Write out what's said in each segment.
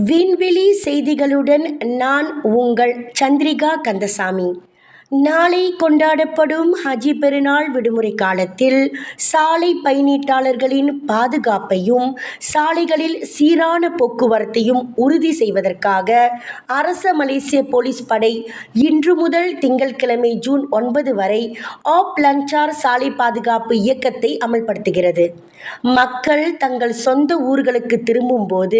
விண்வெளி செய்திகளுடன் நான் உங்கள் சந்திரிகா கந்தசாமி. நாளை கொண்டாடப்படும் ஹஜ் பெருநாள் விடுமுறை காலத்தில் சாலை பயணீட்டாளர்களின் பாதுகாப்பையும் சாலைகளில் சீரான போக்குவரத்தையும் உறுதி செய்வதற்காக அரச மலேசிய போலீஸ் படை இன்று முதல் திங்கட்கிழமை ஜூன் 9 வரை ஆப் லஞ்சார் சாலை பாதுகாப்பு இயக்கத்தை அமல்படுத்துகிறது. மக்கள் தங்கள் சொந்த ஊர்களுக்கு திரும்பும் போது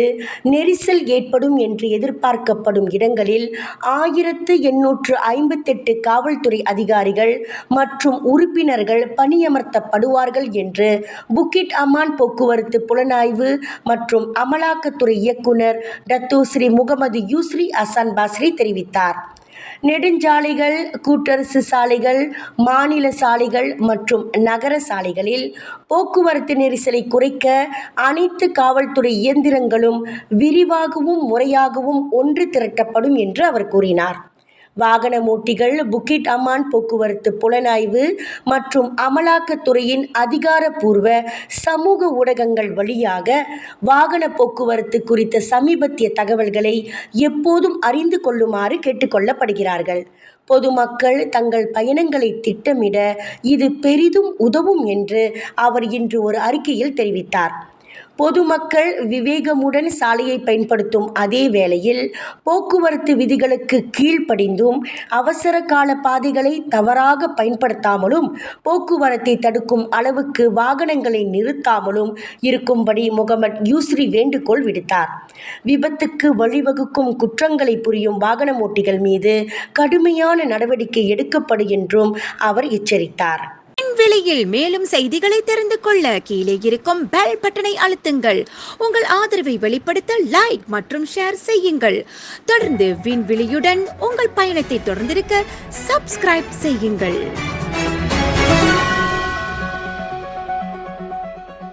நெரிசல் ஏற்படும் என்று எதிர்பார்க்கப்படும் இடங்களில் 1858 காவல்துறை அதிகாரிகள் மற்றும் உறுப்பினர்கள் பணியமர்த்தப்படுவார்கள் என்று புக்கிட் அமான் போக்குவரத்து புலனாய்வு மற்றும் அமலாக்கத்துறை இயக்குனர் டத்தோஸ்ரீ முகமது யூஸ்ரி அசான் பாஸ்ரி தெரிவித்தார். நெடுஞ்சாலைகள், கூட்டரசு சாலைகள், மாநில சாலைகள் மற்றும் நகர சாலைகளில் போக்குவரத்து நெரிசலை குறைக்க அனைத்து காவல்துறை இயந்திரங்களும் விரிவாகவும் முறையாகவும் ஒன்று திரட்டப்படும் என்று அவர் கூறினார். வாகன ஓட்டிகள் புக்கிட் அமான் போக்குவரத்து புலனாய்வு மற்றும் அமலாக்கத்துறையின் அதிகாரப்பூர்வ சமூக ஊடகங்கள் வழியாக வாகன போக்குவரத்து குறித்த சமீபத்திய தகவல்களை எப்போதும் அறிந்து கொள்ளுமாறு கேட்டுக்கொள்ளப்படுகிறார்கள். பொதுமக்கள் தங்கள் பயணங்களை திட்டமிட இது பெரிதும் உதவும் என்று அவர் இன்று ஒரு அறிக்கையில் தெரிவித்தார். பொதுமக்கள் விவேகமுடன் சாலையை பயன்படுத்தும் அதே வேளையில் போக்குவரத்து விதிகளுக்கு கீழ்ப்படிந்தும் அவசர கால பாதைகளை தவறாக பயன்படுத்தாமலும் போக்குவரத்தை தடுக்கும் அளவுக்கு வாகனங்களை நிறுத்தாமலும் இருக்கும்படி முகமது யூஸ்ரி வேண்டுகோள் விடுத்தார். விபத்துக்கு வழிவகுக்கும் குற்றங்களை புரியும் வாகன ஓட்டிகள் மீது கடுமையான நடவடிக்கை எடுக்கப்படும் என்றும் அவர் எச்சரித்தார். விண்வெளியில் மேலும் செய்திகளை தெரிந்து கொள்ள கீழே இருக்கும் பெல் பட்டனை அழுத்துங்கள். உங்கள் ஆதரவை வெளிப்படுத்த லைக் மற்றும் ஷேர் செய்யுங்கள். தொடர்ந்து விண்வெளியுடன் உங்கள் பயணத்தை தொடர்ந்திருக்க சப்ஸ்கிரைப் செய்யுங்கள்.